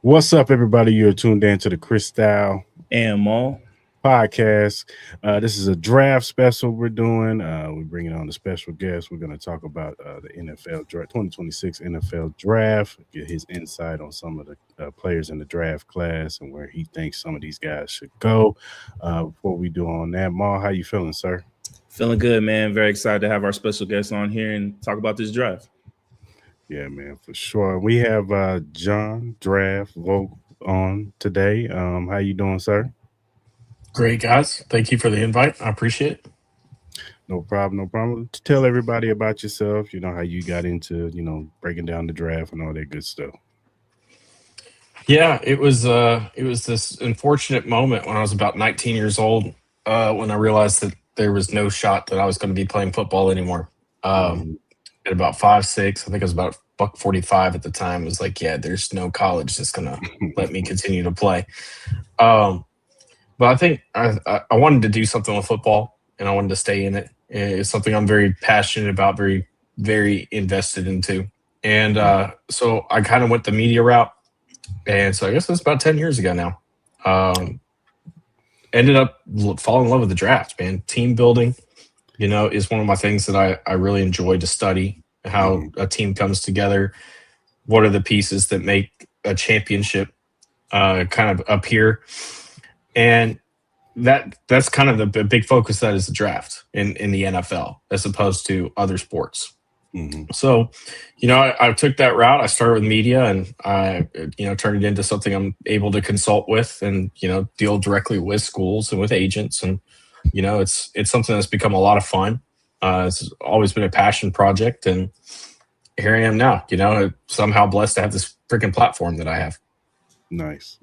What's up, everybody? You're tuned in to the Cris Style And Mal. Podcast. This is a draft special we're doing. We're bringing on a special guest. We're going to talk about the NFL draft, 2026 NFL draft, get his insight on some of the players in the draft class and where he thinks some of these guys should go. Before we do on that, Mal, how you feeling, sir? Feeling good, man. Very excited to have our special guest on here and talk about this draft. Yeah, man, for sure. We have John Draft Vogel on today. How you doing, sir? Great, guys. Thank you for the invite. I appreciate it. No problem, no problem. Tell everybody about yourself, how you got into, breaking down the draft and all that good stuff. Yeah, it was this unfortunate moment when I was about 19 years old when I realized that there was no shot that I was going to be playing football anymore. At about 5'6", I think I was about $145 at the time. It was like, yeah, there's no college that's going to let me continue to play. But I think I wanted to do something with football, and I wanted to stay in it. It's something I'm very passionate about, very, very invested into. And so I kind of went the media route. And so I guess that's about 10 years ago now. Ended up falling in love with the draft, man. Team building, is one of my things that I really enjoy to study, how a team comes together. What are the pieces that make a championship kind of appear? And that's kind of the big focus of that is the draft in the NFL as opposed to other sports. Mm-hmm. So, I took that route. I started with media and I, turned it into something I'm able to consult with and, deal directly with schools and with agents. And, it's something that's become a lot of fun. It's always been a passion project. And here I am now, somehow blessed to have this freaking platform that I have. Nice.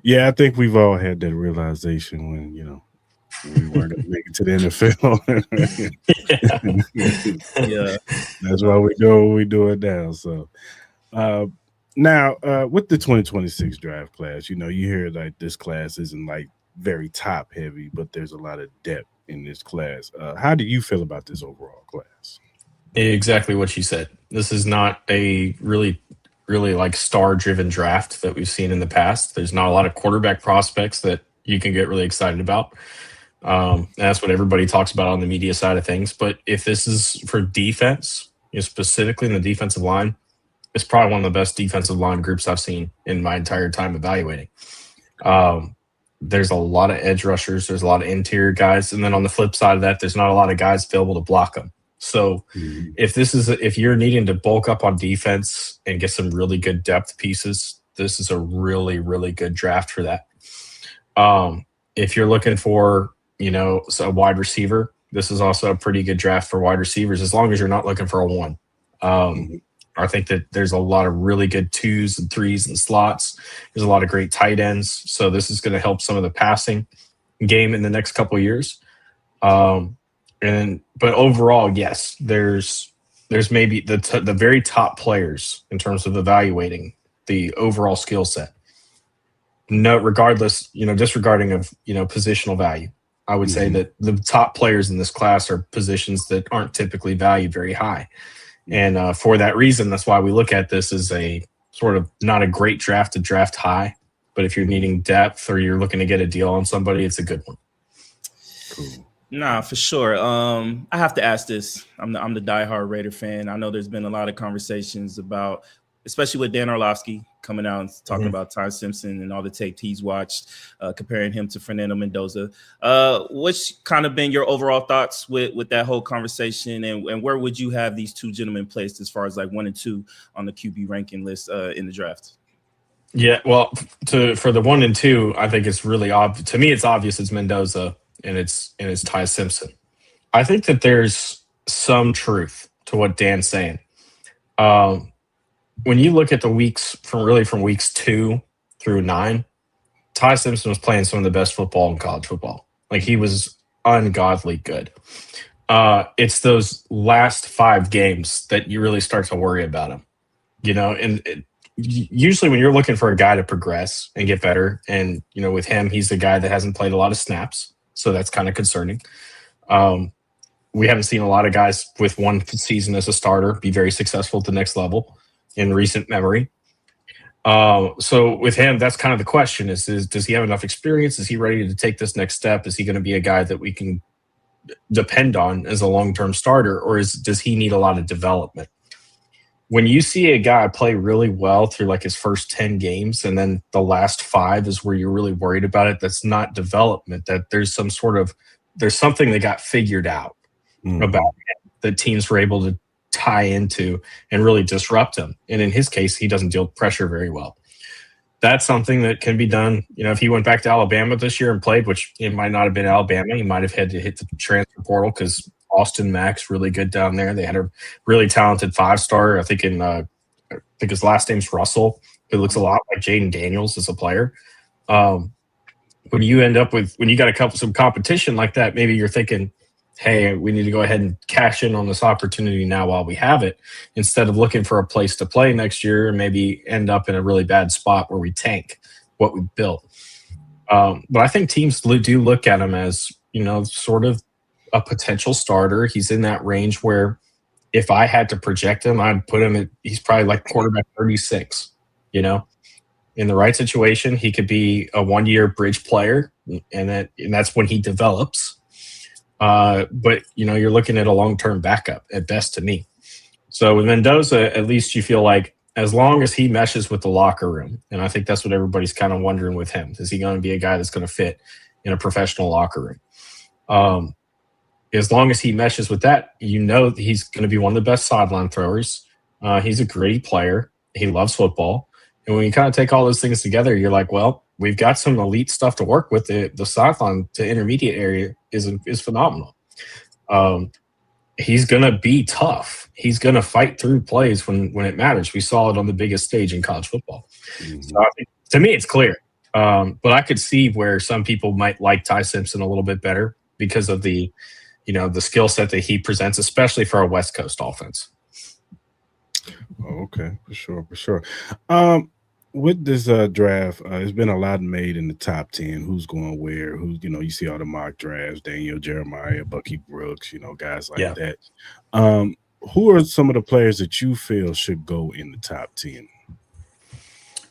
Yeah, I think we've all had that realization when, we weren't going to make it to the NFL. Yeah. That's why we do what we do it now. So now with the 2026 draft class, you hear like this class isn't like very top heavy, but there's a lot of depth in this class. How do you feel about this overall class? Exactly what you said. This is not a really like star-driven draft that we've seen in the past. There's not a lot of quarterback prospects that you can get really excited about. That's what everybody talks about on the media side of things. But if this is for defense, specifically in the defensive line, it's probably one of the best defensive line groups I've seen in my entire time evaluating. There's a lot of edge rushers. There's a lot of interior guys. And then on the flip side of that, there's not a lot of guys available to block them. So if you're needing to bulk up on defense and get some really good depth pieces, this is a really, really good draft for that. If you're looking for, a wide receiver, this is also a pretty good draft for wide receivers, as long as you're not looking for a one. I think that there's a lot of really good 2s and 3s and slots. There's a lot of great tight ends. So this is going to help some of the passing game in the next couple of years. But overall, yes, there's maybe the very top players in terms of evaluating the overall skill set. No, regardless, disregarding of positional value, I would say that the top players in this class are positions that aren't typically valued very high, and for that reason, that's why we look at this as a sort of not a great draft to draft high, but if you're needing depth or you're looking to get a deal on somebody, it's a good one. Cool. Nah, for sure. I have to ask this. I'm the diehard Raider fan. I know there's been a lot of conversations about, especially with Dan Orlovsky coming out and talking about Ty Simpson and all the tape he's watched, comparing him to Fernando Mendoza. What's kind of been your overall thoughts with that whole conversation, and where would you have these two gentlemen placed as far as like 1 and 2 on the QB ranking list in the draft? Yeah, well, for the 1 and 2, I think it's really obvious. To me, it's obvious it's Mendoza. And it's Ty Simpson. I think that there's some truth to what Dan's saying. When you look at the weeks from weeks 2 through 9, Ty Simpson was playing some of the best football in college football. Like, he was ungodly good. It's those last 5 games that you really start to worry about him. Usually when you're looking for a guy to progress and get better, and with him, he's a guy that hasn't played a lot of snaps. So that's kind of concerning. We haven't seen a lot of guys with one season as a starter be very successful at the next level in recent memory. So with him, that's kind of the question: is does he have enough experience? Is he ready to take this next step? Is he going to be a guy that we can depend on as a long-term starter, or does he need a lot of development? When you see a guy play really well through like his first 10 games and then the last 5 is where you're really worried about it, that's not development, that there's something that got figured out about him that teams were able to tie into and really disrupt him. And in his case, he doesn't deal with pressure very well. That's something that can be done. If he went back to Alabama this year and played, which it might not have been Alabama, he might have had to hit the transfer portal because Austin Mack's really good down there. They had a really talented 5-star. I think his last name's Russell. It looks a lot like Jaden Daniels as a player. When you got some competition like that, maybe you're thinking, hey, we need to go ahead and cash in on this opportunity now while we have it, instead of looking for a place to play next year and maybe end up in a really bad spot where we tank what we built. But I think teams do look at him as, sort of a potential starter. He's in that range where if I had to project him, I'd put him he's probably like quarterback 36, in the right situation. He could be a 1-year bridge player and that's when he develops. But you're looking at a long-term backup at best to me. So with Mendoza, at least you feel like as long as he meshes with the locker room, and I think that's what everybody's kind of wondering with him, is he going to be a guy that's going to fit in a professional locker room? As long as he meshes with that, he's going to be one of the best sideline throwers. He's a great player. He loves football. And when you kind of take all those things together, you're like, well, we've got some elite stuff to work with. The sideline to intermediate area is phenomenal. He's going to be tough. He's going to fight through plays when it matters. We saw it on the biggest stage in college football. Mm-hmm. So I think, to me, it's clear. But I could see where some people might like Ty Simpson a little bit better because of the skill set that he presents, especially for a West Coast offense. Oh, okay, for sure. With this draft, there's been a lot made in the top 10. Who's going where? You see all the mock drafts, Daniel Jeremiah, Bucky Brooks, guys like that. Who are some of the players that you feel should go in the top 10?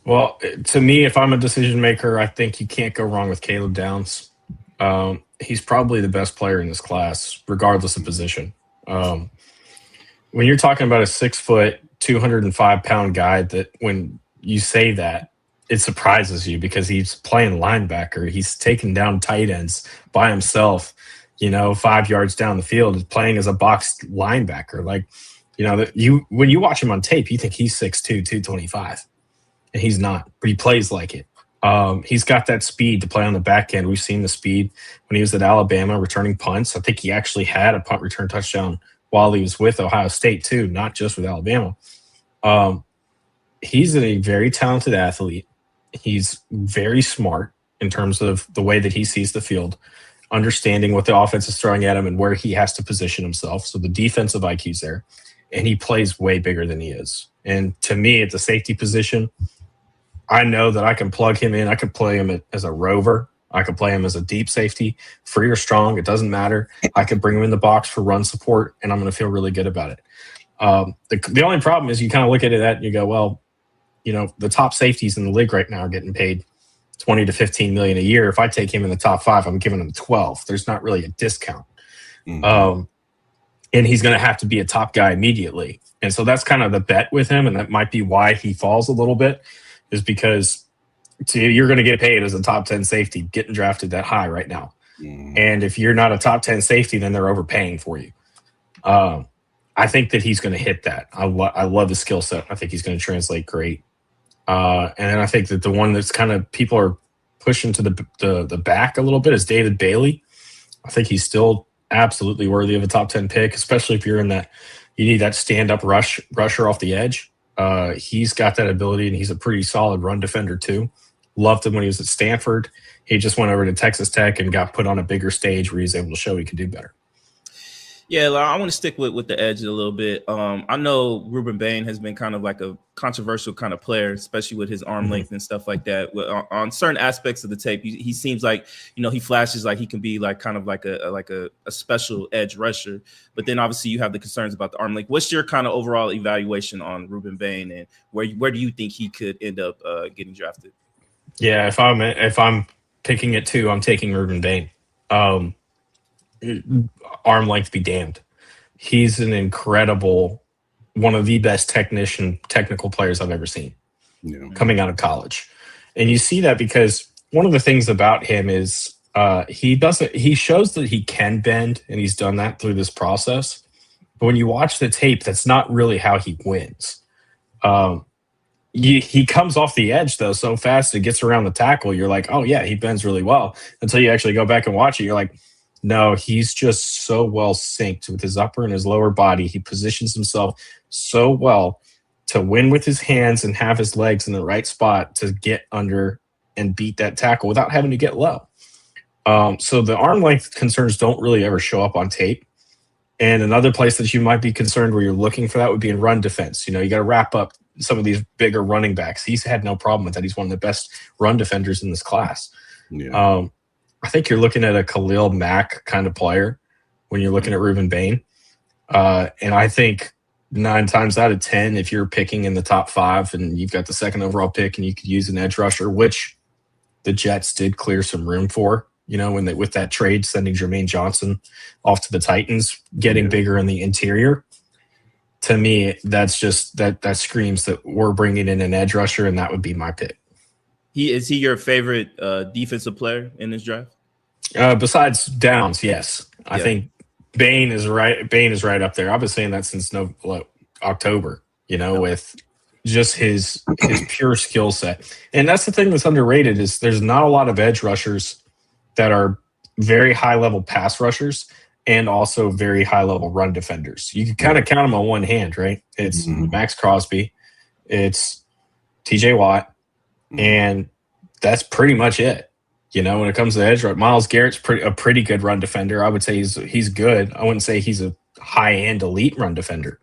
Well, to me, if I'm a decision maker, I think you can't go wrong with Caleb Downs. He's probably the best player in this class, regardless of position. When you're talking about a 6-foot, 205-pound guy, that when you say that, it surprises you because he's playing linebacker. He's taking down tight ends by himself, 5 yards down the field, is playing as a box linebacker. Like, when you watch him on tape, you think he's 6'2", 225, and he's not, but he plays like it. He's got that speed to play on the back end. We've seen the speed when he was at Alabama returning punts. I think he actually had a punt return touchdown while he was with Ohio State too, not just with Alabama. He's a very talented athlete. He's very smart in terms of the way that he sees the field, understanding what the offense is throwing at him and where he has to position himself. So the defensive IQ's there, and he plays way bigger than he is. And to me, at the safety position, I know that I can plug him in. I can play him as a rover. I can play him as a deep safety, free or strong. It doesn't matter. I can bring him in the box for run support, and I'm going to feel really good about it. The only problem is you kind of look at that and you go, well, the top safeties in the league right now are getting paid $20 to $15 million a year. If I take him in the top 5, I'm giving him 12. There's not really a discount. Mm-hmm. And he's going to have to be a top guy immediately. And so that's kind of the bet with him, and that might be why he falls a little bit, is because you're going to get paid as a top 10 safety getting drafted that high right now. Mm. And if you're not a top 10 safety, then they're overpaying for you. I think that he's going to hit that. I love his skill set. I think he's going to translate great. And then I think that the one that's kind of people are pushing to the back a little bit is David Bailey. I think he's still absolutely worthy of a top 10 pick, especially if you're in that, you need that stand-up rusher off the edge. He's got that ability, and he's a pretty solid run defender too. Loved him when he was at Stanford. He just went over to Texas Tech and got put on a bigger stage where he's able to show he could do better. Yeah, I want to stick with the edge a little bit. I know Rueben Bain has been kind of like a controversial kind of player, especially with his arm length and stuff like that. On certain aspects of the tape, he seems like, he flashes like he can be like kind of like a special edge rusher. But then obviously you have the concerns about the arm length. What's your kind of overall evaluation on Rueben Bain, and where do you think he could end up getting drafted? Yeah, if I'm picking it too, I'm taking Rueben Bain. Arm length be damned. He's an incredible, one of the best technical players I've ever seen coming out of college. And you see that because one of the things about him is he shows that he can bend, and he's done that through this process. But when you watch the tape, that's not really how he wins. He comes off the edge though so fast, it gets around the tackle. You're like, oh yeah, he bends really well. Until you actually go back and watch it, you're like, no, he's just so well synced with his upper and his lower body. He positions himself so well to win with his hands and have his legs in the right spot to get under and beat that tackle without having to get low. So the arm length concerns don't really ever show up on tape. And another place that you might be concerned where you're looking for that would be in run defense. You got to wrap up some of these bigger running backs. He's had no problem with that. He's one of the best run defenders in this class. Yeah. I think you're looking at a Khalil Mack kind of player when you're looking at Rueben Bain. And I think 9 times out of 10, if you're picking in the top 5 and you've got the second overall pick and you could use an edge rusher, which the Jets did clear some room for, with that trade, sending Jermaine Johnson off to the Titans, getting bigger in the interior. To me, that's just that screams that we're bringing in an edge rusher, and that would be my pick. Is he your favorite defensive player in this draft? Besides Downs, yes. I think Bain is right. Bain is right up there. I've been saying that since October. With just his pure skill set, and that's the thing that's underrated is there's not a lot of edge rushers that are very high level pass rushers and also very high level run defenders. You can kind of count them on one hand, right? It's Max Crosby, it's TJ Watt. And that's pretty much it. When it comes to edge rush, Myles Garrett's a pretty good run defender. I would say he's good. I wouldn't say he's a high-end elite run defender.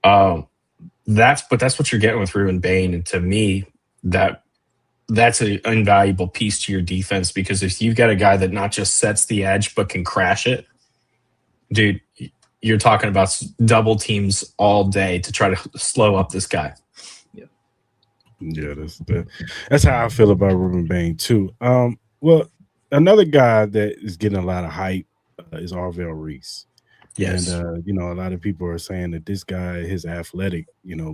That's what you're getting with Rueben Bain. And to me, that's an invaluable piece to your defense, because if you've got a guy that not just sets the edge but can crash it, dude, you're talking about double teams all day to try to slow up this guy. Yeah, that's how I feel about Rueben Bain too. Well, another guy that is getting a lot of hype is Arvell Reese. Yes, and a lot of people are saying that this guy, his athletic,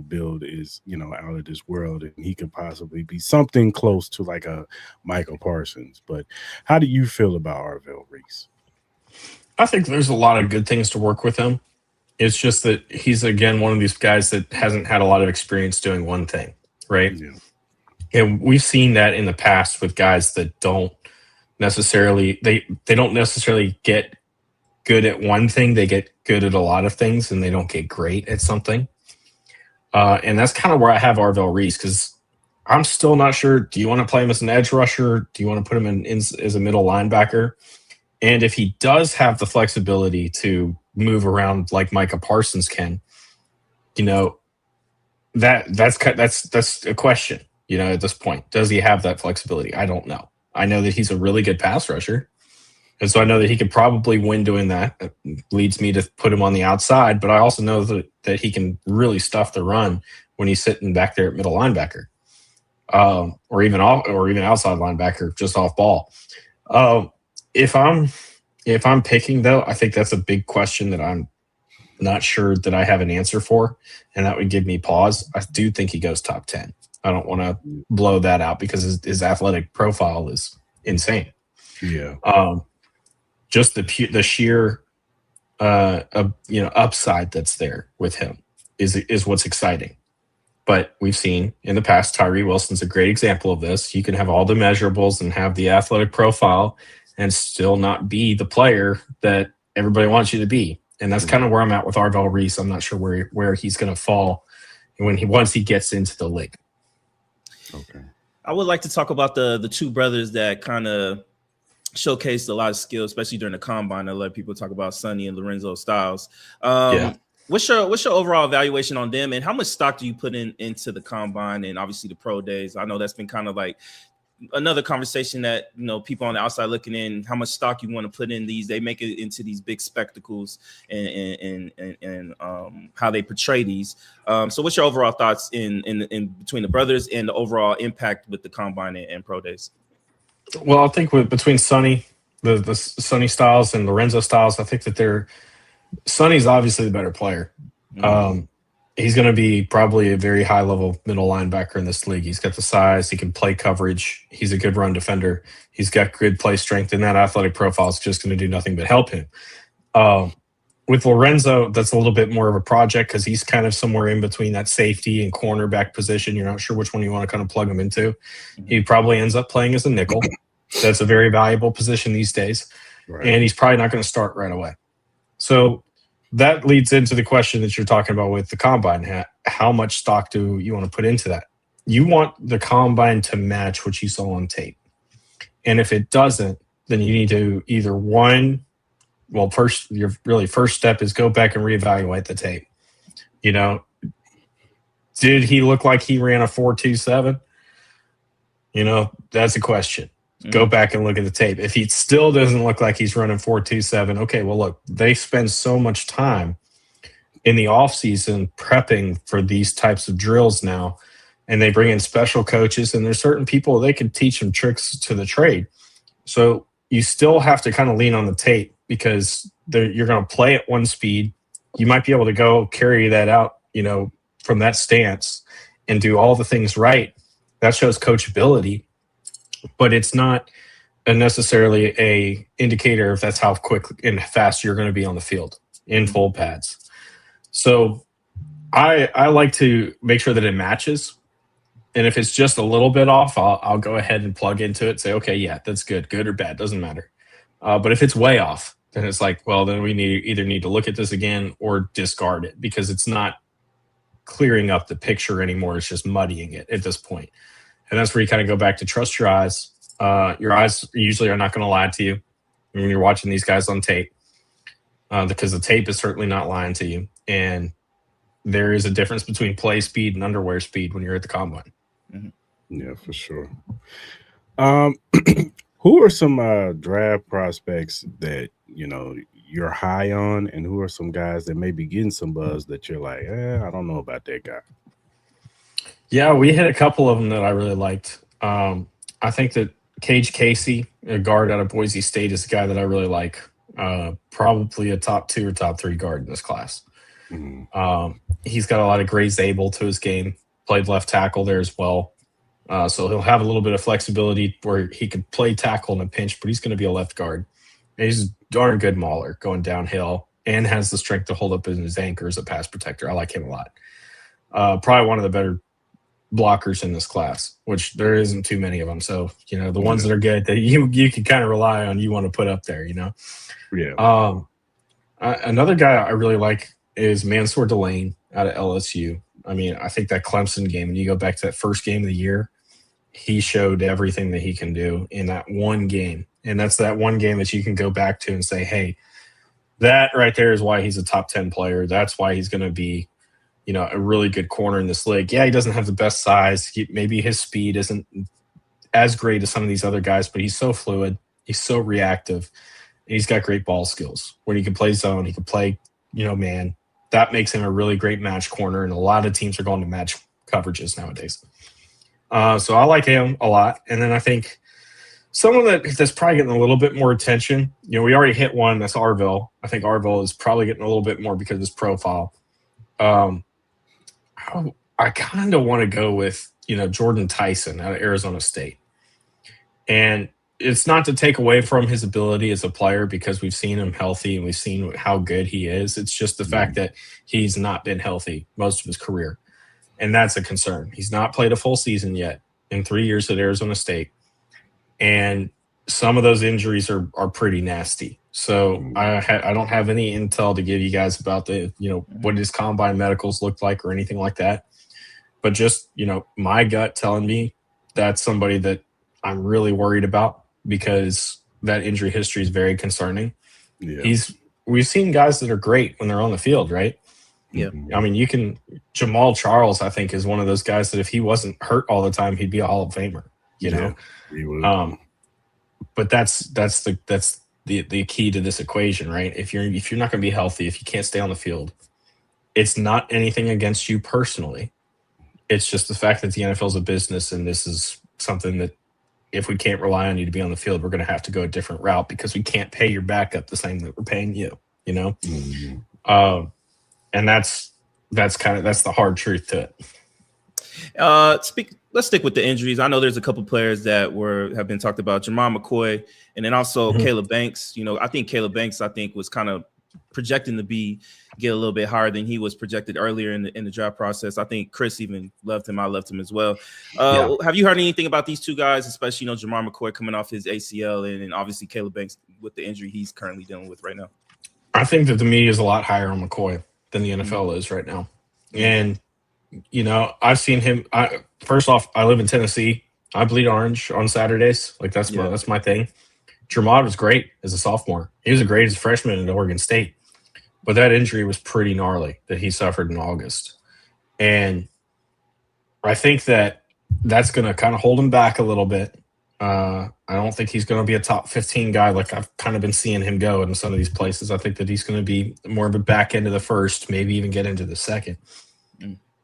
build is out of this world, and he could possibly be something close to like a Michael Parsons. But how do you feel about Arvell Reese? I think there's a lot of good things to work with him. It's just that he's again one of these guys that hasn't had a lot of experience doing one thing. Right. Yeah. And we've seen that in the past with guys that don't necessarily they don't necessarily get good at one thing. They get good at a lot of things, and they don't get great at something. And that's kind of where I have Arvell Reese, because I'm still not sure. Do you want to play him as an edge rusher? Do you want to put him in as a middle linebacker? And if he does have the flexibility to move around like Micah Parsons can, that's a question, at this point. Does he have that flexibility? I don't know. I know that he's a really good pass rusher. And so I know that he could probably win doing that. It leads me to put him on the outside, but I also know that he can really stuff the run when he's sitting back there at middle linebacker, or even outside linebacker, just off ball. If I'm picking though, I think that's a big question that I'm not sure that I have an answer for, and that would give me pause. I do think he goes top 10. I don't want to blow that out because his athletic profile is insane. Yeah. Just the sheer upside that's there with him is what's exciting. But we've seen in the past, Tyree Wilson's a great example of this. You can have all the measurables and have the athletic profile and still not be the player that everybody wants you to be. And that's kind of where I'm at with Arvell Reese. I'm not sure where he's going to fall once he gets into the league. Okay. I would like to talk about the two brothers that kind of showcased a lot of skill, especially during the combine. I let people talk about Sonny and Lorenzo Styles. What's your overall evaluation on them, and how much stock do you put into the combine and obviously the pro days? I know that's been kind of like another conversation that, you know, people on the outside looking in, how much stock you want to put in these. They make it into these big spectacles and how they portray these. So what's your overall thoughts in between the brothers and the overall impact with the combine and pro days? Well, I think between Sonny, the Sonny Styles and Lorenzo Styles, I think that Sonny's obviously the better player. Mm-hmm. He's going to be probably a very high-level middle linebacker in this league. He's got the size. He can play coverage. He's a good run defender. He's got good play strength, and that athletic profile is just going to do nothing but help him. With Lorenzo, that's a little bit more of a project because he's kind of somewhere in between that safety and cornerback position. You're not sure which one you want to kind of plug him into. He probably ends up playing as a nickel. That's a very valuable position these days. Right. And he's probably not going to start right away. So that leads into the question that you're talking about with the combine. How much stock do you want to put into that? You want the combine to match what you saw on tape. And if it doesn't, then you need to either your really first step is go back and reevaluate the tape. You know, did he look like he ran a 4.27? You know, that's a question. Go back and look at the tape. If he still doesn't look like he's running 4.27, okay, well, look, they spend so much time in the offseason prepping for these types of drills now, and they bring in special coaches, and there's certain people they can teach them tricks to the trade. So you still have to kind of lean on the tape because you're going to play at one speed. You might be able to go carry that out, you know, from that stance and do all the things right. That shows coachability. But it's not necessarily a indicator if that's how quick and fast you're going to be on the field in full pads. So I like to make sure that it matches. And if it's just a little bit off, I'll go ahead and plug into it. Say, okay, yeah, that's good or bad, doesn't matter. But if it's way off, then it's like, well, then we either need to look at this again or discard it because it's not clearing up the picture anymore. It's just muddying it at this point. And that's where you kind of go back to trust your eyes. Your eyes usually are not going to lie to you when you're watching these guys on tape because the tape is certainly not lying to you. And there is a difference between play speed and underwear speed when you're at the combine. Mm-hmm. Yeah, for sure. Who are some draft prospects that, you know, you're high on, and who are some guys that may be getting some buzz that you're like, I don't know about that guy? Yeah, we hit a couple of them that I really liked. I think that Cage Casey, a guard out of Boise State, is a guy that I really like. Probably a top 2 or top 3 guard in this class. Mm-hmm. He's got a lot of Gray Zabel to his game. Played left tackle there as well. So he'll have a little bit of flexibility where he could play tackle in a pinch, but he's going to be a left guard. And he's a darn good mauler going downhill and has the strength to hold up in his anchor as a pass protector. I like him a lot. Probably one of the better blockers in this class, which there isn't too many of them. So, you know, the ones that are good that you can kind of rely on, you want to put up there, you know? Yeah. Another guy I really like is Mansour Delane out of LSU. I mean, I think that Clemson game, and you go back to that first game of the year, he showed everything that he can do in that one game. And that's that one game that you can go back to and say, hey, that right there is why he's a top 10 player. That's why he's going to be, you know, a really good corner in this league. Yeah, he doesn't have the best size. Maybe his speed isn't as great as some of these other guys, but he's so fluid. He's so reactive. And he's got great ball skills. When he can play zone, he can play, you know, man. That makes him a really great match corner, and a lot of teams are going to match coverages nowadays. So I like him a lot. And then I think someone that's probably getting a little bit more attention, you know, we already hit one. That's Arvell. I think Arvell is probably getting a little bit more because of his profile. I kind of want to go with, you know, Jordan Tyson out of Arizona State. And it's not to take away from his ability as a player because we've seen him healthy and we've seen how good he is. It's just the fact that he's not been healthy most of his career. And that's a concern. He's not played a full season yet in 3 years at Arizona State. And some of those injuries are pretty nasty. So I don't have any intel to give you guys about the, you know, what his combine medicals look like or anything like that. But just, you know, my gut telling me that's somebody that I'm really worried about because that injury history is very concerning. Yeah. We've seen guys that are great when they're on the field, right? Yeah. I mean, Jamal Charles, I think, is one of those guys that if he wasn't hurt all the time, he'd be a Hall of Famer, you know? He would. But that's the key to this equation, right? If you're not going to be healthy, if you can't stay on the field, it's not anything against you personally. It's just the fact that the NFL is a business, and this is something that if we can't rely on you to be on the field, we're going to have to go a different route because we can't pay your backup the same that we're paying you, you know? Mm-hmm. And that's the hard truth to it. Let's stick with the injuries. I know there's a couple players that have been talked about, Jamal McCoy, and then also Caleb Banks. You know, I think Caleb Banks, was kind of projecting to get a little bit higher than he was projected earlier in the draft process. I think Chris even loved him. I loved him as well. Have you heard anything about these two guys, especially, Jamal McCoy coming off his ACL, and obviously Caleb Banks with the injury he's currently dealing with right now? I think that the media is a lot higher on McCoy than the NFL is right now. And, I've seen him. First off, I live in Tennessee. I bleed orange on Saturdays. Like that's my thing. Jermod was great as a sophomore. He was great as a freshman at Oregon State. But that injury was pretty gnarly that he suffered in August. And I think that's going to kind of hold him back a little bit. I don't think he's going to be a top 15 guy like I've kind of been seeing him go in some of these places. I think that he's going to be more of a back end of the first, maybe even get into the second.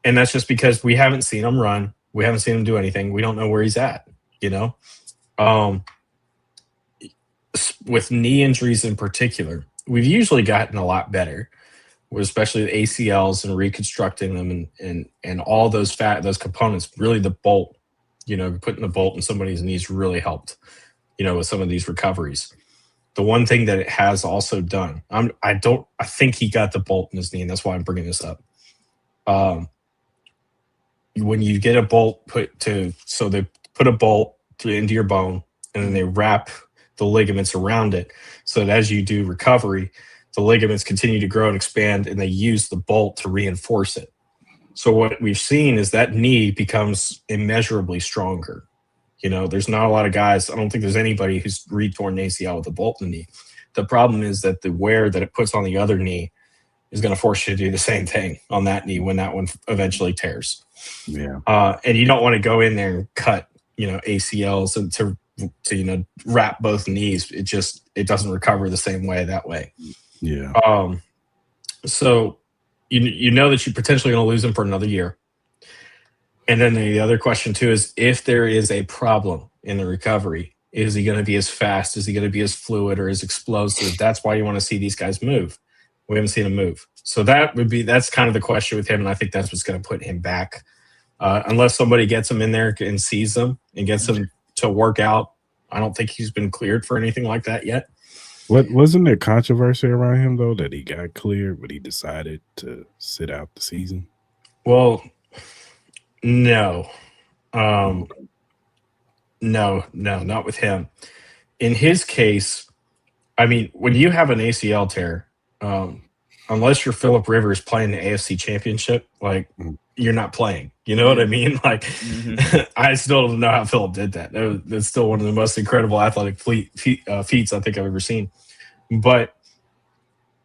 And that's just because we haven't seen him run. We haven't seen him do anything. We don't know where he's at, With knee injuries in particular, we've usually gotten a lot better, especially the ACLs and reconstructing them and all those components. Really, the bolt, putting the bolt in somebody's knees really helped, with some of these recoveries. The one thing that it has also done, I think he got the bolt in his knee, and that's why I'm bringing this up. When you get a bolt so they put a bolt into your bone, and then they wrap the ligaments around it, so that as you do recovery, the ligaments continue to grow and expand, and they use the bolt to reinforce it. So what we've seen is that knee becomes immeasurably stronger. There's not a lot of guys. I don't think there's anybody who's re-torn an ACL with a bolt in the knee. The problem is that the wear that it puts on the other knee is going to force you to do the same thing on that knee when that one eventually tears. Yeah. And you don't want to go in there and cut, ACLs and to wrap both knees. It doesn't recover the same way that way. Yeah. So you know that you're potentially going to lose him for another year. And then the other question too is if there is a problem in the recovery, is he going to be as fast? Is he going to be as fluid or as explosive? That's why you want to see these guys move. We haven't seen him move. So that's kind of the question with him. And I think that's what's going to put him back. Unless somebody gets him in there and sees him and gets him to work out. I don't think he's been cleared for anything like that yet. Wasn't there controversy around him though, that he got cleared, but he decided to sit out the season? Well, no. No, not with him. In his case, I mean, when you have an ACL tear, unless you're Phillip Rivers playing the AFC Championship, you're not playing. You know what I mean? I still don't know how Phillip did that. That's still one of the most incredible athletic feats I think I've ever seen. But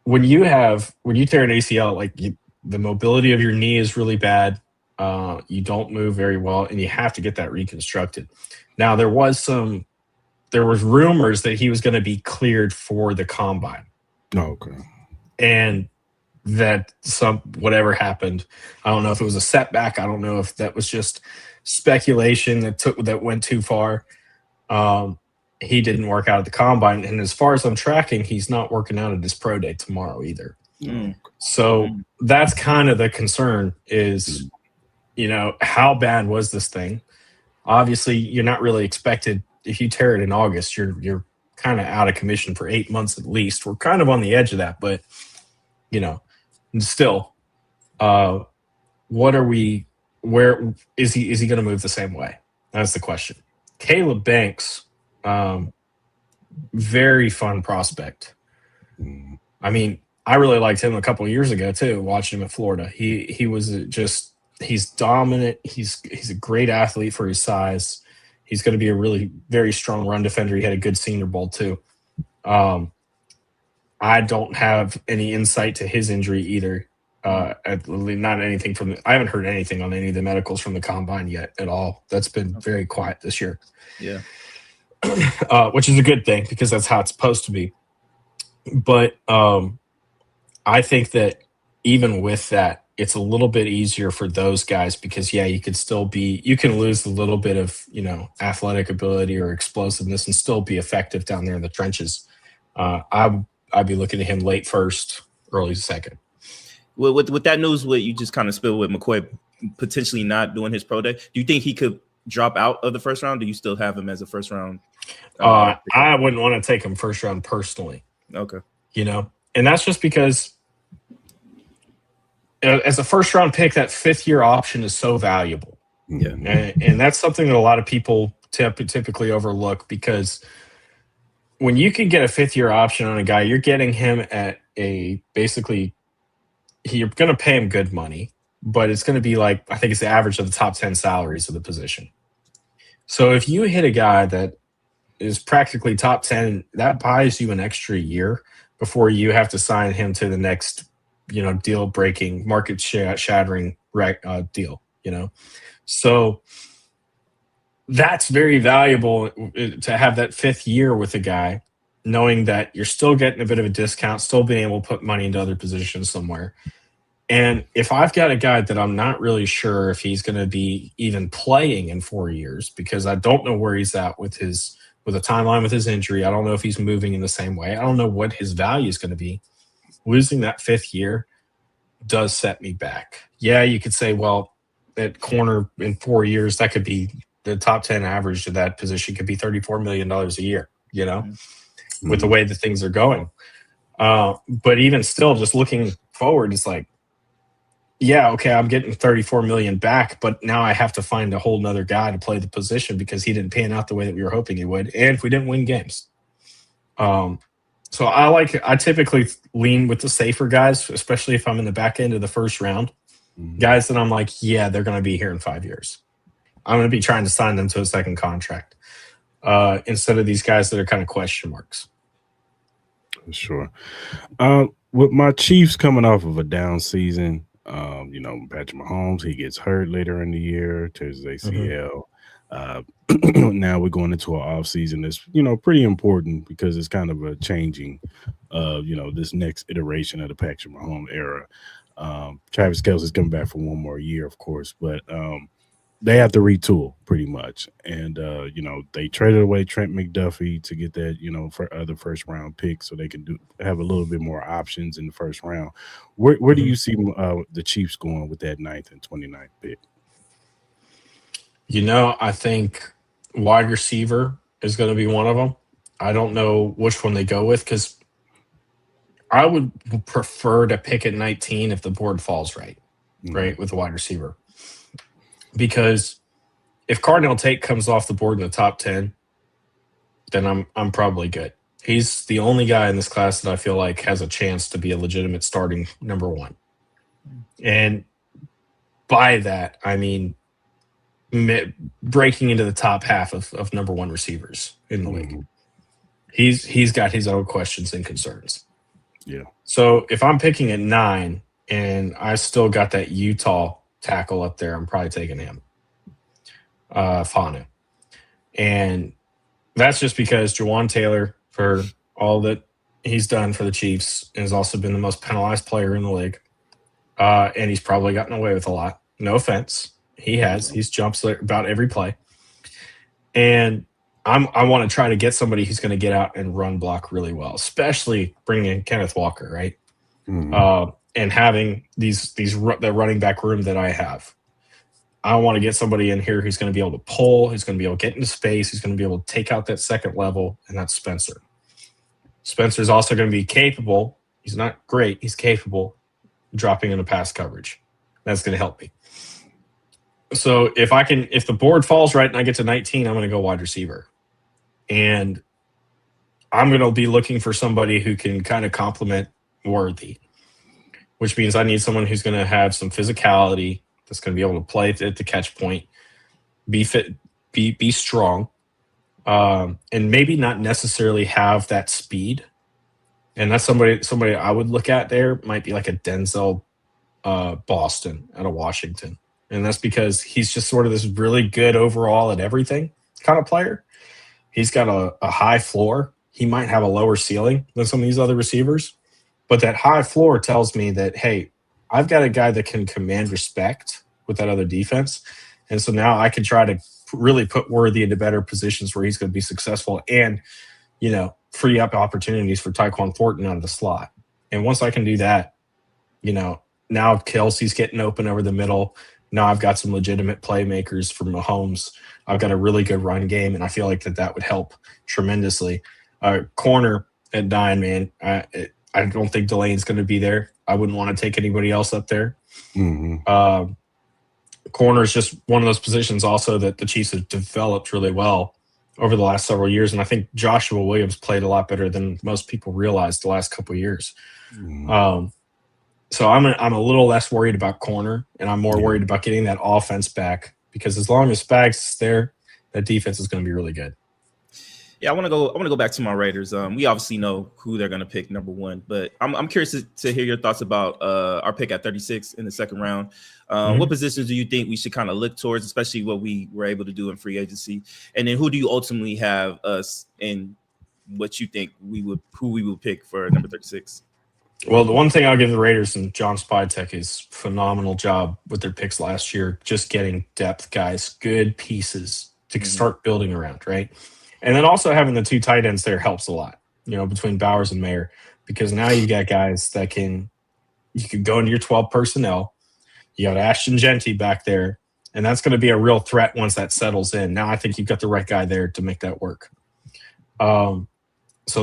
when you tear an ACL, the mobility of your knee is really bad. You don't move very well, and you have to get that reconstructed. Now, there was rumors that he was going to be cleared for the combine. Oh, okay. And that whatever happened, I don't know if it was a setback. I don't know if that was just speculation that went too far. He didn't work out at the combine, and as far as I'm tracking, he's not working out at his pro day tomorrow either. So that's kind of the concern is, how bad was this thing? Obviously, you're not really expected. If you tear it in August, you're kind of out of commission for 8 months at least. We're kind of on the edge of that, but still, where is he going to move the same way? That's the question. Caleb Banks, very fun prospect. I mean, I really liked him a couple of years ago too, watching him at Florida. He's dominant. He's a great athlete for his size. He's going to be a really very strong run defender. He had a good Senior Bowl too. I don't have any insight to his injury either. Not anything from I haven't heard anything on any of the medicals from the combine yet at all. That's been very quiet this year. Yeah. Which is a good thing because that's how it's supposed to be. But I think that even with that, it's a little bit easier for those guys because, you can lose a little bit of, athletic ability or explosiveness and still be effective down there in the trenches. I'd be looking at him late first, early second. Well, with that news, what you just kind of spilled with McCoy potentially not doing his pro day, do you think he could drop out of the first round? Do you still have him as a first round? I wouldn't want to take him first round personally. Okay. And that's just because as a first round pick, that 5th year option is so valuable. Yeah. And that's something that a lot of people typically overlook because when you can get a 5th year option on a guy, you're getting him at you're going to pay him good money, but it's going to be I think it's the average of the top 10 salaries of the position. So if you hit a guy that is practically top 10, that buys you an extra year before you have to sign him to the next, deal breaking, market shattering deal, So that's very valuable to have that 5th year with a guy, knowing that you're still getting a bit of a discount, still being able to put money into other positions somewhere. And if I've got a guy that I'm not really sure if he's going to be even playing in 4 years, because I don't know where he's at with a timeline with his injury. I don't know if he's moving in the same way. I don't know what his value is going to be. Losing that 5th year does set me back. Yeah, you could say, well, at corner in 4 years, that could be the top 10 average to that position could be $34 million a year, with the way that things are going. But even still, just looking forward, it's I'm getting $34 million back, but now I have to find a whole nother guy to play the position because he didn't pan out the way that we were hoping he would, and if we didn't win games. So I typically lean with the safer guys, especially if I'm in the back end of the first round. Guys that I'm they're going to be here in 5 years. I'm going to be trying to sign them to a second contract instead of these guys that are kind of question marks. Sure. With my Chiefs coming off of a down season, Patrick Mahomes, he gets hurt later in the year, tears his ACL. Now we're going into an off season that's, pretty important because it's kind of a changing of, this next iteration of the Patrick Mahomes era. Travis Kelce's coming back for one more year, of course, but they have to retool pretty much. And, they traded away Trent McDuffie to get that, for other first round picks so they can have a little bit more options in the first round. Where do you see the Chiefs going with that 9th and 29th pick? I think wide receiver is going to be one of them. I don't know which one they go with because I would prefer to pick at 19 if the board falls right with the wide receiver. Because if Cardinal Tate comes off the board in the top 10, then I'm probably good. He's the only guy in this class that I feel like has a chance to be a legitimate starting number 1. And by that, I mean breaking into the top half of number 1 receivers in the league. He's got his own questions and concerns. Yeah. So if I'm picking at 9 and I still got that Utah tackle up there, I'm probably taking him, Fanu. And that's just because Jawan Taylor, for all that he's done for the Chiefs, has also been the most penalized player in the league. And he's probably gotten away with a lot. No offense. He has. He's jumped about every play. And I want to try to get somebody who's going to get out and run block really well, especially bringing in Kenneth Walker, right? And having the running back room that I have. I want to get somebody in here who's going to be able to pull, who's going to be able to get into space, who's going to be able to take out that second level, and that's Spencer. Spencer's also going to be capable. He's not great. He's capable of dropping into pass coverage. That's going to help me. So if the board falls right and I get to 19, I'm going to go wide receiver. And I'm going to be looking for somebody who can kind of complement Worthy, which means I need someone who's going to have some physicality, that's going to be able to play at the catch point, be fit, be strong, and maybe not necessarily have that speed. And that's somebody I would look at there. Might be like a Denzel Boston out of Washington. And that's because he's just sort of this really good overall at everything kind of player. He's got a high floor. He might have a lower ceiling than some of these other receivers. But that high floor tells me that, hey, I've got a guy that can command respect with that other defense. And so now I can try to really put Worthy into better positions where he's going to be successful and, free up opportunities for Tyquan Thornton out of the slot. And once I can do that, now Kelsey's getting open over the middle. Now I've got some legitimate playmakers from Mahomes. I've got a really good run game, and I feel like that would help tremendously. Corner at 9, man. I don't think Delane's going to be there. I wouldn't want to take anybody else up there. Mm-hmm. Corner is just one of those positions also that the Chiefs have developed really well over the last several years. And I think Joshua Williams played a lot better than most people realized the last couple of years. Mm-hmm. So I'm a little less worried about corner, and I'm more worried about getting that offense back, because as long as Spags is there, that defense is going to be really good. Yeah, I want to go back to my Raiders. We obviously know who they're going to pick number 1, but I'm curious to hear your thoughts about our pick at 36 in the second round. What positions do you think we should kind of look towards, especially what we were able to do in free agency? And then who do you ultimately have us in what you think who we will pick for number 36? Well, the one thing I'll give the Raiders and John Spytek is phenomenal job with their picks last year, just getting depth guys, good pieces to start building around, right? And then also having the 2 tight ends there helps a lot, between Bowers and Mayer, because now you got guys that you can go into your 12 personnel. You got Ashton Genty back there, and that's going to be a real threat once that settles in. Now I think you've got the right guy there to make that work. So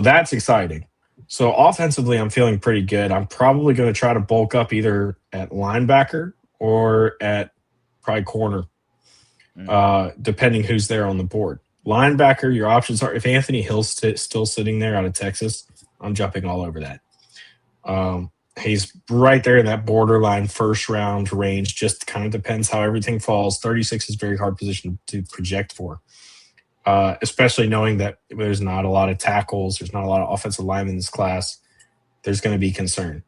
that's exciting. So offensively, I'm feeling pretty good. I'm probably going to try to bulk up either at linebacker or at probably corner, depending who's there on the board. Linebacker, your options are, if Anthony Hill's still sitting there out of Texas, I'm jumping all over that. He's right there in that borderline first round range. Just kind of depends how everything falls. 36 is a very hard position to project for, especially knowing that there's not a lot of tackles. There's not a lot of offensive linemen in this class. There's going to be concern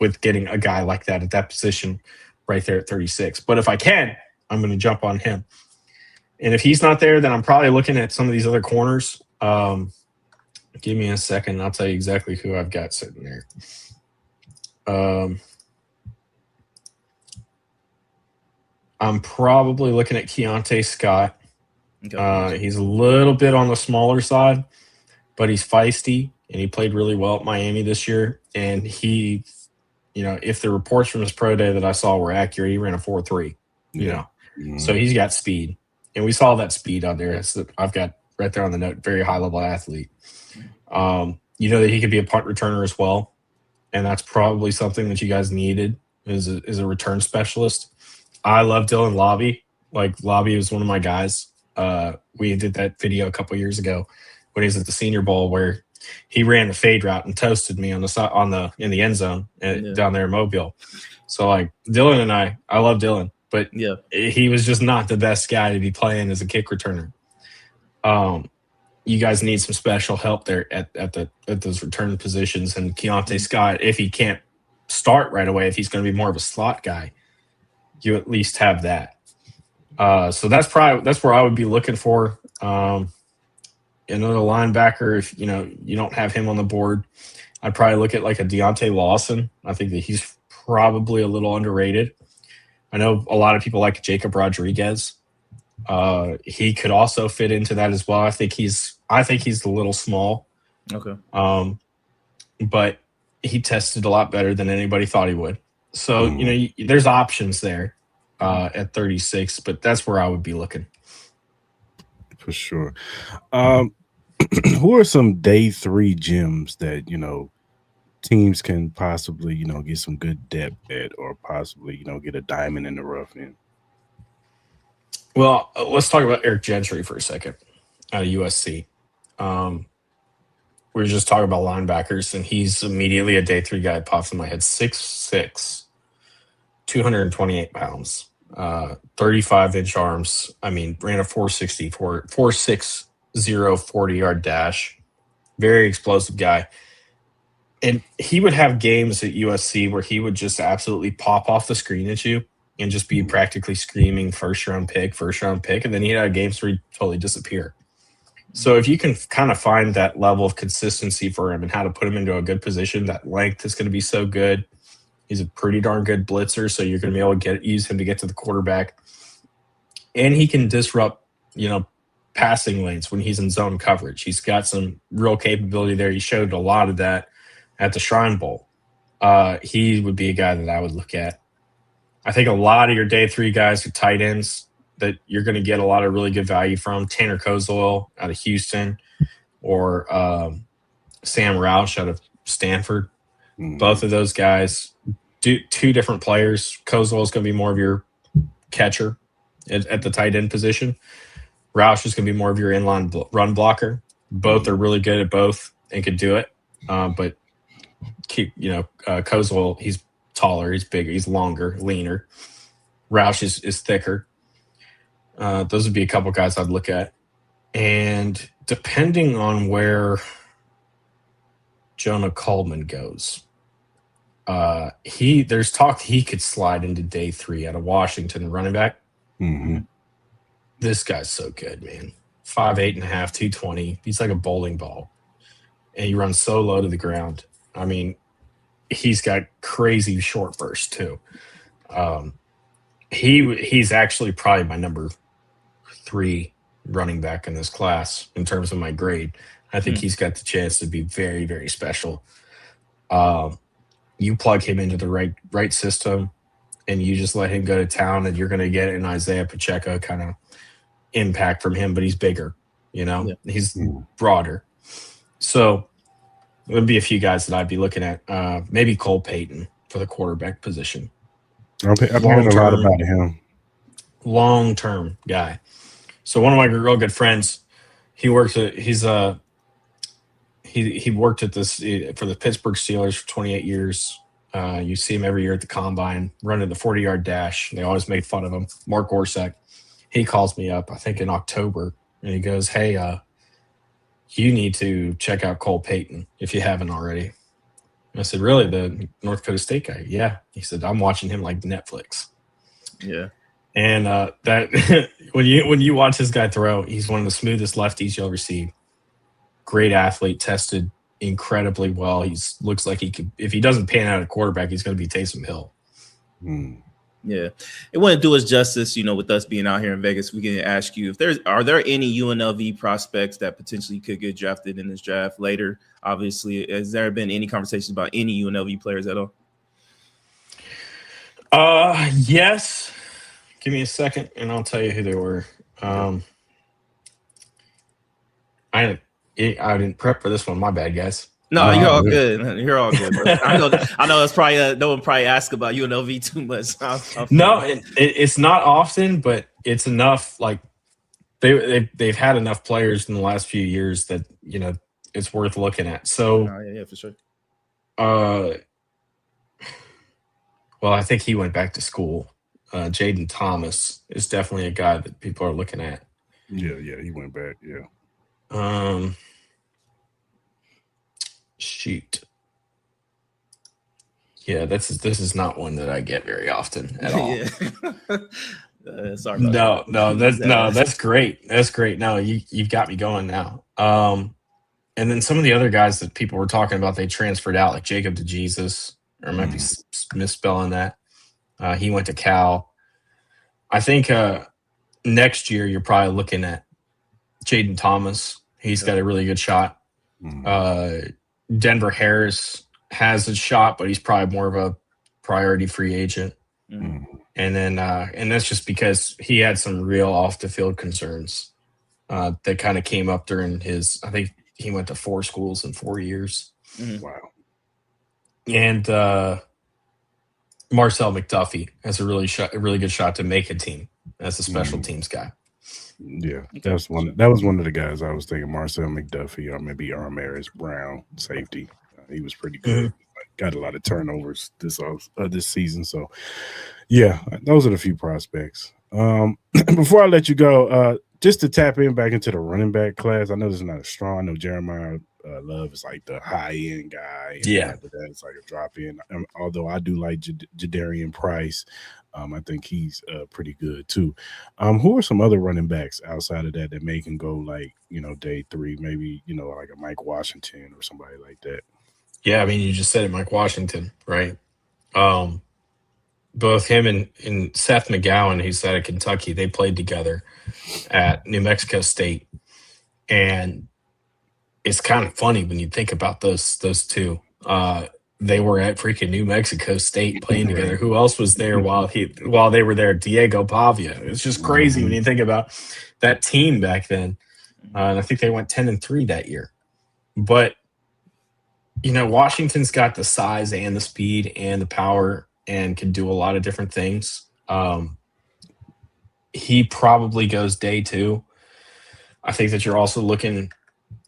with getting a guy like that at that position right there at 36. But if I can, I'm going to jump on him. And if he's not there, then I'm probably looking at some of these other corners. Give me a second. I'll tell you exactly who I've got sitting there. I'm probably looking at Keontae Scott. Okay. He's a little bit on the smaller side, but he's feisty, and he played really well at Miami this year. And he, if the reports from his pro day that I saw were accurate, he ran a 4.3, So he's got speed. And we saw that speed on there. I've got right there on the note, very high-level athlete. That he could be a punt returner as well. And that's probably something that you guys needed is a return specialist. I love Dylan Lobby. Like, Lobby was one of my guys. We did that video a couple years ago when he was at the Senior Bowl where he ran the fade route and toasted me in the end zone down there in Mobile. So, like, Dylan and I love Dylan. But he was just not the best guy to be playing as a kick returner. You guys need some special help there at those return positions. And Keontae Scott, if he can't start right away, if he's going to be more of a slot guy, you at least have that. So that's where I would be looking for. Another linebacker, if you don't have him on the board, I'd probably look at like a Deontay Lawson. I think that he's probably a little underrated. I know a lot of people like Jacob Rodriguez. He could also fit into that as well. I think he's a little small. Okay. But he tested a lot better than anybody thought he would. So, there's options there at 36, but that's where I would be looking. For sure. Who are some day 3 gems that, teams can possibly, get some good depth at, or possibly, get a diamond in the rough in? Well, let's talk about Eric Gentry for a second out of USC. We were just talking about linebackers, and he's immediately a day 3 guy. Pops in my head. 6'6", 228 pounds. 35-inch arms. I mean, ran a 460 40-yard dash. Very explosive guy. And he would have games at USC where he would just absolutely pop off the screen at you and just be practically screaming first round pick. And then he'd have games where he'd totally disappear. So if you can kind of find that level of consistency for him and how to put him into a good position, that length is going to be so good. He's a pretty darn good blitzer, so you're going to be able to use him to get to the quarterback. And he can disrupt, passing lanes when he's in zone coverage. He's got some real capability there. He showed a lot of that at the Shrine Bowl. He would be a guy that I would look at. I think a lot of your day 3 guys are tight ends that you're going to get a lot of really good value from. Tanner Kozoil out of Houston or Sam Roush out of Stanford. Both of those guys, two different players. Kozoil is going to be more of your catcher at the tight end position. Roush is going to be more of your inline run blocker. Both are really good at both and could do it. But Kozoil, he's taller, he's bigger, he's longer, leaner. Roush is thicker. Those would be a couple guys I'd look at. And depending on where Jonah Coleman goes, there's talk he could slide into day 3 out of Washington running back. Mm-hmm. This guy's so good, man. 5'8.5", 220. He's like a bowling ball. And he runs so low to the ground. I mean, he's got crazy short bursts too. He's actually probably my number 3 running back in this class in terms of my grade. I think he's got the chance to be very, very special. You plug him into the right system and you just let him go to town and you're going to get an Isaiah Pacheco kind of impact from him, but he's bigger, he's broader. So there'd be a few guys that I'd be looking at. Maybe Cole Payton for the quarterback position. I've heard a lot about him. Long-term guy. So one of my real good friends, he worked at this for the Pittsburgh Steelers for 28 years. You see him every year at the combine running the 40-yard dash. They always make fun of him. Mark Gorsak. He calls me up, I think in October, and he goes, "Hey, you need to check out Cole Payton if you haven't already." And I said, "Really, the North Dakota State guy?" "Yeah." He said, "I'm watching him like Netflix." Yeah. And that when you watch this guy throw, he's one of the smoothest lefties you'll ever see. Great athlete, tested incredibly well. Looks like he could, if he doesn't pan out at quarterback, he's going to be Taysom Hill. Yeah, it wouldn't do us justice, with us being out here in Vegas. We can ask you are there any UNLV prospects that potentially could get drafted in this draft later? Obviously, has there been any conversations about any UNLV players at all? Yes. Give me a second, and I'll tell you who they were. I didn't prep for this one. My bad, guys. No, you're all good. You're all good. Bro. I know. It's probably no one probably ask about UNLV too much. No, it's not often, but it's enough. Like they've had enough players in the last few years that it's worth looking at. So, yeah, for sure. Well, I think he went back to school. Jaden Thomas is definitely a guy that people are looking at. Yeah, he went back. Yeah. Shoot. Yeah, this is not one that I get very often at all. Sorry. That's great. That's great. No, you've got me going now. And then some of the other guys that people were talking about, they transferred out, like Jacob DeJesus, or I might be misspelling that. He went to Cal. I think next year you're probably looking at Jaden Thomas. He's got a really good shot. Denver Harris has a shot, but he's probably more of a priority free agent. And then and that's just because he had some real off the field concerns that kind of came up during his. I think he went to 4 schools in 4 years. Wow. And Marcel McDuffie has a really good shot to make a team as a special teams guy. Yeah, that was one of the guys I was thinking. Marcel McDuffie or maybe Armaris Brown, safety. He was pretty good. got a lot of turnovers this season. So, yeah, those are the few prospects. Before I let you go, just to tap in back into the running back class, I know this is not as strong. I know Jeremiah Love is like the high end guy. And after that, it's like a drop in. Although I do like Jadarian Price. I think he's pretty good too. Who are some other running backs outside of that make him go like, day 3, maybe, like a Mike Washington or somebody like that? Yeah, I mean, you just said it, Mike Washington, right? Both him and Seth McGowan, who's out of Kentucky, they played together at New Mexico State. And it's kind of funny when you think about those two. They were at freaking New Mexico State playing together. Who else was there while they were there? Diego Pavia. It's just crazy when you think about that team back then. And I think they went 10-3 that year. But Washington's got the size and the speed and the power and can do a lot of different things. He probably goes day 2. I think that you're also looking.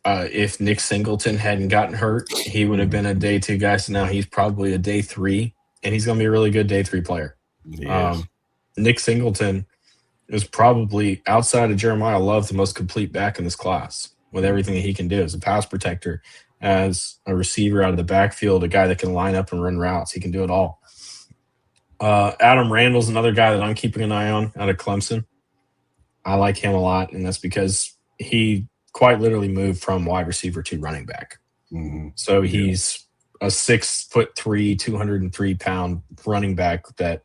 If Nick Singleton hadn't gotten hurt, he would have been a day 2 guy. So now he's probably a day 3, and he's going to be a really good day 3 player. Yes. Nick Singleton is probably, outside of Jeremiah Love, the most complete back in this class with everything that he can do as a pass protector, as a receiver out of the backfield, a guy that can line up and run routes. He can do it all. Adam Randall's another guy that I'm keeping an eye on out of Clemson. I like him a lot, and that's because he quite literally moved from wide receiver to running back. So he's a 6'3", 203-pound running back that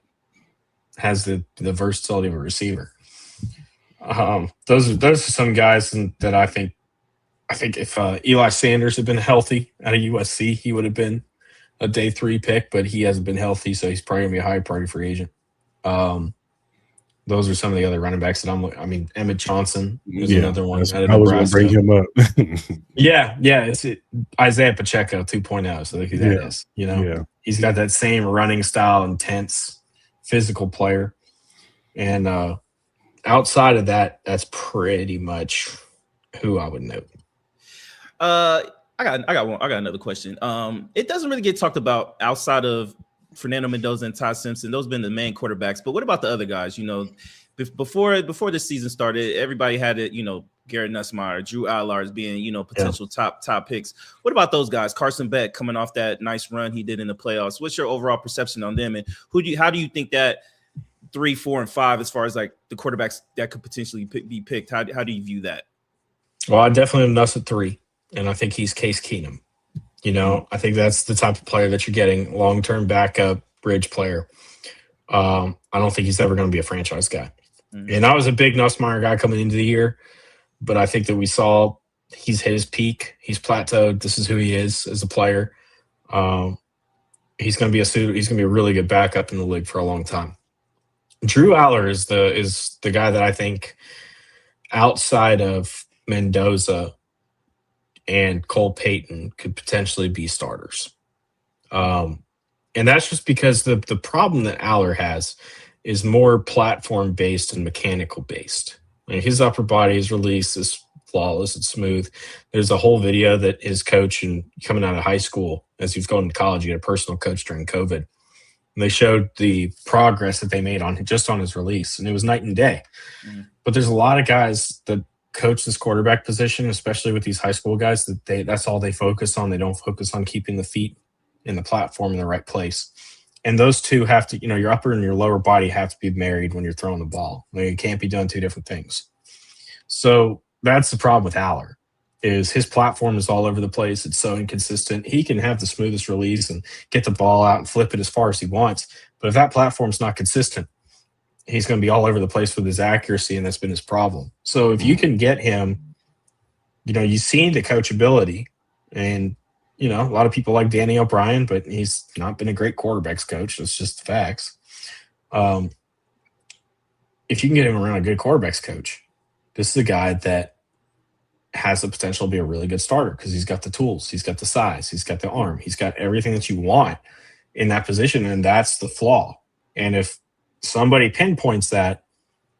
has the versatility of a receiver. Those are some guys that I think if Eli Sanders had been healthy out of USC, he would have been a day 3 pick, but he hasn't been healthy, so he's probably gonna be a high priority free agent. Those are some of the other running backs that Emmett Johnson is another one. I was going to bring him up. It's Isaiah Pacheco 2.0. So who that is, he's got that same running style, intense, physical player. And outside of that, that's pretty much who I would note. I got another question. It doesn't really get talked about outside of Fernando Mendoza and Ty Simpson. Those have been the main quarterbacks. But what about the other guys? Before the season started, everybody had it, Garrett Nussmeier, Drew Allard being, potential top picks. What about those guys? Carson Beck coming off that nice run he did in the playoffs. What's your overall perception on them? And how do you think that 3, 4, and 5, as far as like the quarterbacks that could potentially be picked, how do you view that? Well, I definitely have Nuss at 3, and I think he's Case Keenum. I think that's the type of player that you're getting, long-term backup, bridge player. I don't think he's ever going to be a franchise guy. And I was a big Nussmeier guy coming into the year, but I think that we saw he's hit his peak. He's plateaued. This is who he is as a player. He's going to be a really good backup in the league for a long time. Drew Aller is the guy that I think, outside of Mendoza and Cole Payton, could potentially be starters. And that's just because the problem that Aller has is more platform-based and mechanical-based. His upper body, his release is flawless. It's smooth. There's a whole video that his coach, and coming out of high school, as he was going to college, he had a personal coach during COVID. And they showed the progress that they made on his release, and it was night and day. But there's a lot of guys that coach this quarterback position, especially with these high school guys, that's all they focus on. They don't focus on keeping the feet in the platform in the right place. And those two have to, your upper and your lower body have to be married when you're throwing the ball. You can't be doing 2 different things. So that's the problem with Aller, is his platform is all over the place. It's so inconsistent. He can have the smoothest release and get the ball out and flip it as far as he wants. But if that platform's not consistent, he's going to be all over the place with his accuracy, and that's been his problem. So if you can get him, you've seen the coachability, and, a lot of people like Danny O'Brien, but he's not been a great quarterbacks coach. That's just the facts. If you can get him around a good quarterbacks coach, this is a guy that has the potential to be a really good starter because he's got the tools, he's got the size, he's got the arm, he's got everything that you want in that position, and that's the flaw. And if somebody pinpoints that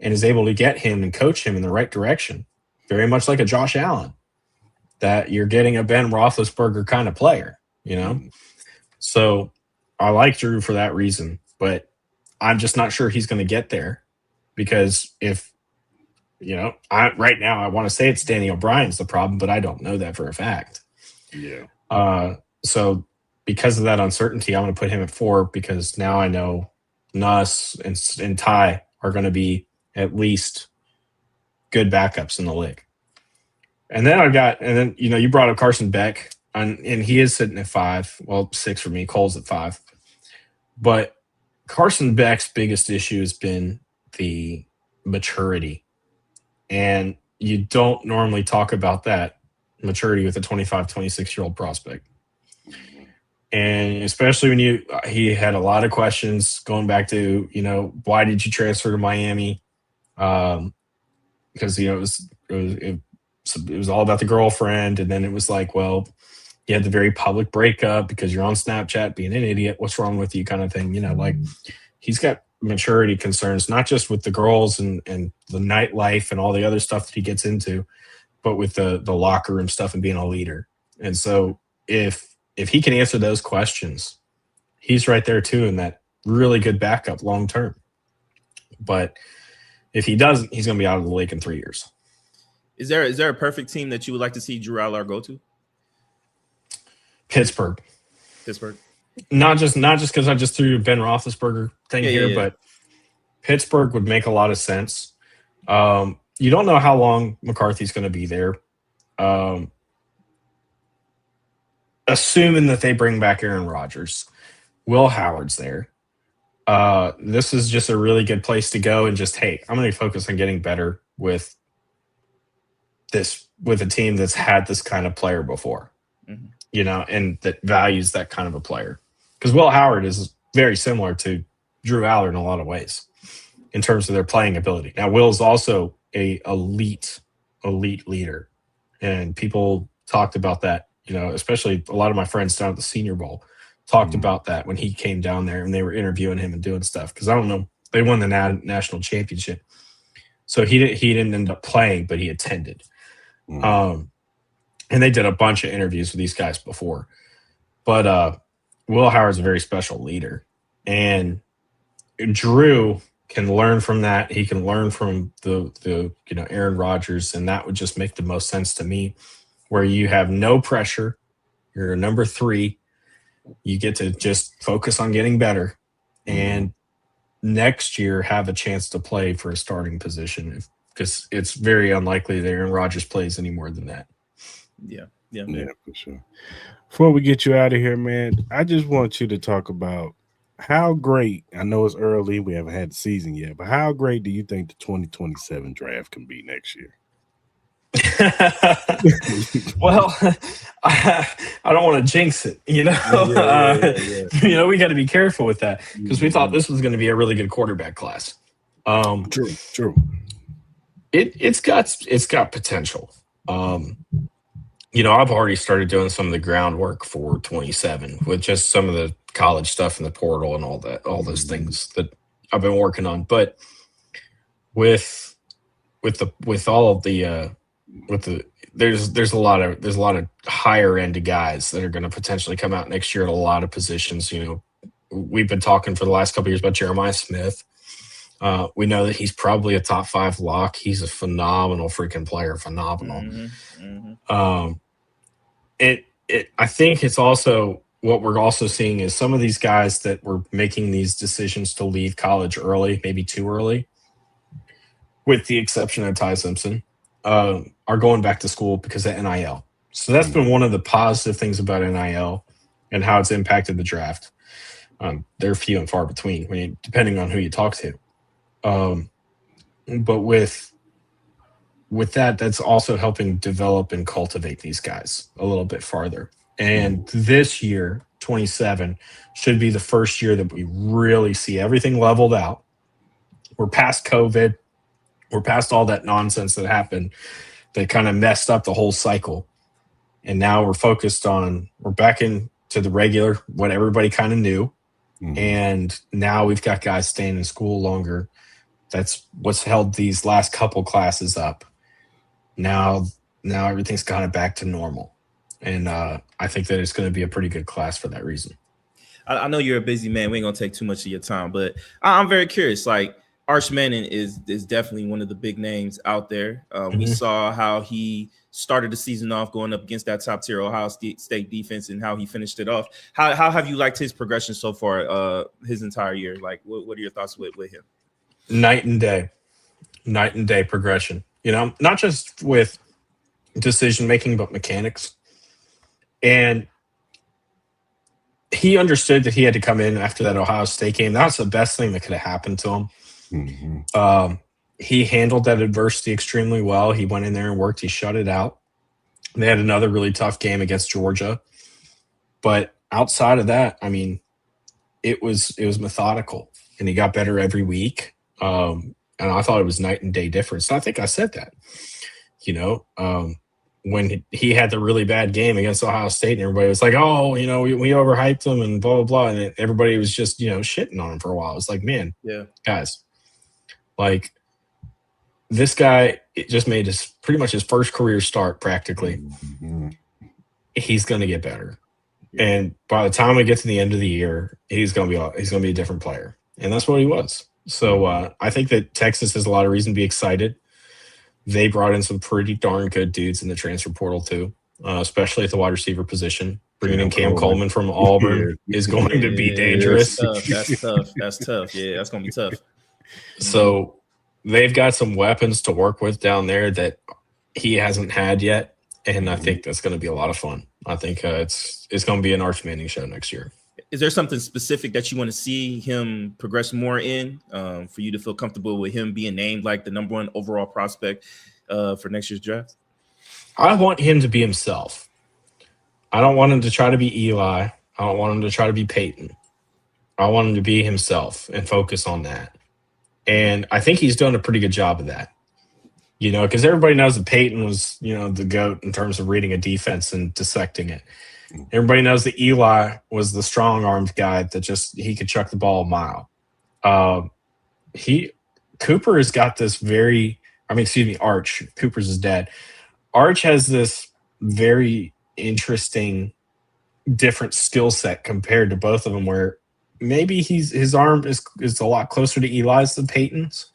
and is able to get him and coach him in the right direction, very much like a Josh Allen, that you're getting a Ben Roethlisberger kind of player, So I like Drew for that reason, but I'm just not sure he's going to get there because if, right now I want to say it's Danny O'Brien's the problem, but I don't know that for a fact. Yeah. So because of that uncertainty, I'm going to put him at 4 because now I know Nuss and Ty are going to be at least good backups in the league. And then you brought up Carson Beck, and he is sitting at 5. Well, 6 for me. Cole's at 5. But Carson Beck's biggest issue has been the maturity. And you don't normally talk about that maturity with a 25, 26-year-old prospect. And especially when he had a lot of questions going back to, why did you transfer to Miami? Because, it was all about the girlfriend. And then it was like, well, you had the very public breakup because you're on Snapchat being an idiot. What's wrong with you kind of thing? Like he's got maturity concerns, not just with the girls and the nightlife and all the other stuff that he gets into, but with the locker room stuff and being a leader. And so if he can answer those questions, he's right there too in that really good backup long term. But if he doesn't, he's going to be out of the league in 3 years. Is there a perfect team that you would like to see Drew Aller go to? Pittsburgh. Not just because I just threw Ben Roethlisberger thing here, but Pittsburgh would make a lot of sense. You don't know how long McCarthy's going to be there. Assuming that they bring back Aaron Rodgers, Will Howard's there. This is just a really good place to go and just, hey, I'm going to focus on getting better with a team that's had this kind of player before, and that values that kind of a player. Because Will Howard is very similar to Drew Aller in a lot of ways in terms of their playing ability. Now, Will's also a elite leader, and people talked about that. Especially a lot of my friends down at the Senior Bowl talked about that when he came down there and they were interviewing him and doing stuff. Because I don't know, they won the national championship, so he didn't end up playing, but he attended. And they did a bunch of interviews with these guys before. But Will Howard's a very special leader, and Drew can learn from that. He can learn from the Aaron Rodgers, and that would just make the most sense to me. Where you have no pressure, you're a number 3, you get to just focus on getting better, and next year have a chance to play for a starting position because it's very unlikely that Aaron Rodgers plays any more than that. Yeah, for sure. Before we get you out of here, man, I just want you to talk about how great, I know it's early, we haven't had the season yet, but how great do you think the 2027 draft can be next year? Well, I don't want to jinx it, we got to be careful with that because we thought this was going to be a really good quarterback class. True. It's got potential. I've already started doing some of the groundwork for 27 with just some of the college stuff in the portal and all those things that I've been working on. But with all of the there's a lot of higher end guys that are going to potentially come out next year at a lot of positions. We've been talking for the last couple of years about Jeremiah Smith. We know that he's probably a top 5 lock. He's a phenomenal freaking player. Phenomenal. I think it's also what we're also seeing is some of these guys that were making these decisions to leave college early, maybe too early, with the exception of Ty Simpson, are going back to school because of NIL. So that's been one of the positive things about NIL and how it's impacted the draft. They're few and far between, depending on who you talk to. But with that, that's also helping develop and cultivate these guys a little bit farther. And this year, 27, should be the first year that we really see everything leveled out. We're past COVID. We're past all that nonsense that happened that kind of messed up the whole cycle. And now we're back into the regular, what everybody kind of knew. And now we've got guys staying in school longer. That's what's held these last couple classes up. Now everything's kind of back to normal. And I think that it's going to be a pretty good class for that reason. I know you're a busy man. We ain't gonna take too much of your time, but I'm very curious. Like Arch Manning is definitely one of the big names out there. We saw how he started the season off going up against that top tier Ohio State defense and how he finished it off. How have you liked his progression so far? His entire year. Like, what are your thoughts with him? Night and day progression. You know, not just with decision making, but mechanics. And he understood that he had to come in after that Ohio State game. That's the best thing that could have happened to him. He handled that adversity extremely well. He went in there and worked. He shut it out. They had another really tough game against Georgia. But outside of that, I mean, it was methodical, and he got better every week. And I thought it was night and day difference. And I think I said that, you know, when he had the really bad game against Ohio State, and everybody was like, oh, you know, we overhyped him and blah, blah, blah. And everybody was just, you know, shitting on him for a while. It's like, man, guys, like this guy, it just made pretty much his first career start practically. He's going to get better. And by the time we get to the end of the year, he's going to be a different player. And that's what he was. So I think that Texas has a lot of reason to be excited. They brought in some pretty darn good dudes in the transfer portal too, especially at the wide receiver position. Bringing in Cam Coleman from Auburn is going to be dangerous. That's tough. That's tough. Yeah, that's going to be tough. So they've got some weapons to work with down there that he hasn't had yet, and I think that's going to be a lot of fun. I think it's going to be an Arch Manning show next year. Is there something specific that you want to see him progress more in for you to feel comfortable with him being named like the number one overall prospect for next year's draft? I want him to be himself. I don't want him to try to be Eli. I don't want him to try to be Peyton. I want him to be himself and focus on that. And I think he's done a pretty good job of that. You know, because everybody knows that Peyton was, you know, the GOAT in terms of reading a defense and dissecting it. Everybody knows that Eli was the strong-armed guy that he could chuck the ball a mile. Cooper has got this Arch. Cooper's his dad. Arch has this very interesting, different skill set compared to both of them, where maybe his arm is a lot closer to Eli's than Peyton's,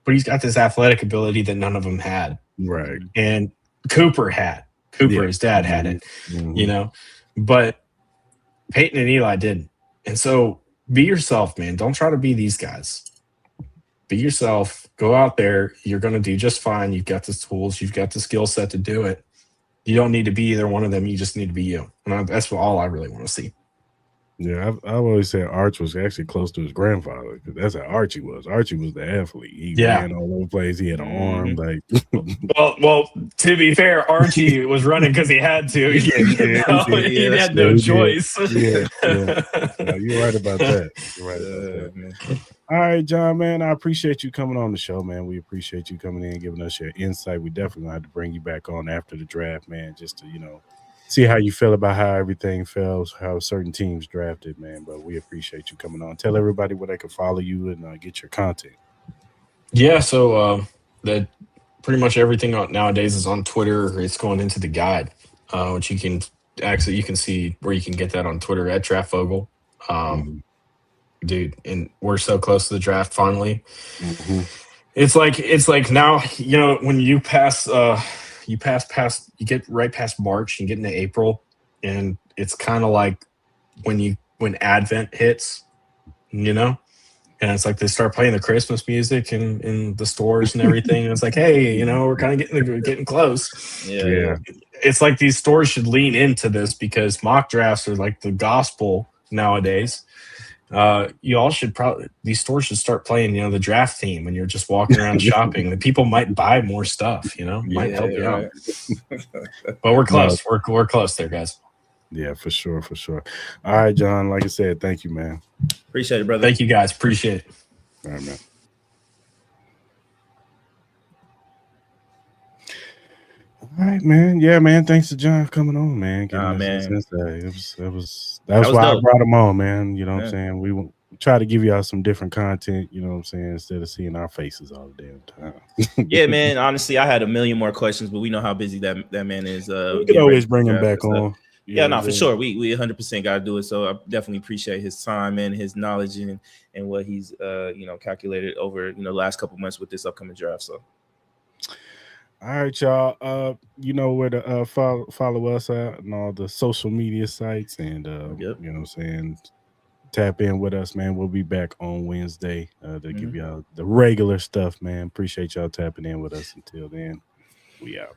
but he's got this athletic ability that none of them had. Right. And Cooper, his dad had it, you know, but Peyton and Eli didn't. And so be yourself, man. Don't try to be these guys. Be yourself. Go out there. You're going to do just fine. You've got the tools. You've got the skill set to do it. You don't need to be either one of them. You just need to be you. And that's all I really want to see. Yeah, I've always said Arch was actually close to his grandfather, because that's how Archie was. Archie was the athlete. He ran all over the place. He had an arm. Like, well, to be fair, Archie was running because he had to. He had no choice. You're right about that. Man. All right, John, man, I appreciate you coming on the show, man. We appreciate you coming in and giving us your insight. We definitely gonna have to bring you back on after the draft, man, just to, you know, see how you feel about how everything felt, how certain teams drafted, man. But we appreciate you coming on. Tell everybody where they can follow you and get your content. Yeah, so that pretty much everything nowadays is on Twitter. It's going into the guide, which you can see where you can get that on Twitter at Draft Vogel. Dude, and we're so close to the draft finally. It's like now, you know, when you pass you get right past March and get into April, and it's kind of like when Advent hits, you know, and it's like they start playing the Christmas music in the stores and everything. And it's like, hey, you know, we're kind of getting close. Yeah. It's like these stores should lean into this, because mock drafts are like the gospel nowadays. These stores should start playing, you know, the draft theme when you're just walking around shopping. The people might buy more stuff, you know, might help you out. But we're close. We're close there, guys. Yeah, for sure. All right, John, like I said, thank you, man. Appreciate it, brother. Thank you, guys. Appreciate it. All right, man. All right, man. Yeah, man. Thanks to John for coming on, man. Man. That's why I brought him on, man. You know what I'm saying? We try to give y'all some different content, you know what I'm saying, instead of seeing our faces all the damn time. Yeah, man. Honestly, I had a million more questions, but we know how busy that man is. We can always bring him back on. Yeah, no, for sure. We 100% got to do it. So I definitely appreciate his time and his knowledge and what he's calculated over the last couple months with this upcoming draft. So. All right, y'all. You know where to follow us at on all the social media sites, and you know what I'm saying, tap in with us, man. We'll be back on Wednesday to give y'all the regular stuff, man. Appreciate y'all tapping in with us. Until then, we out.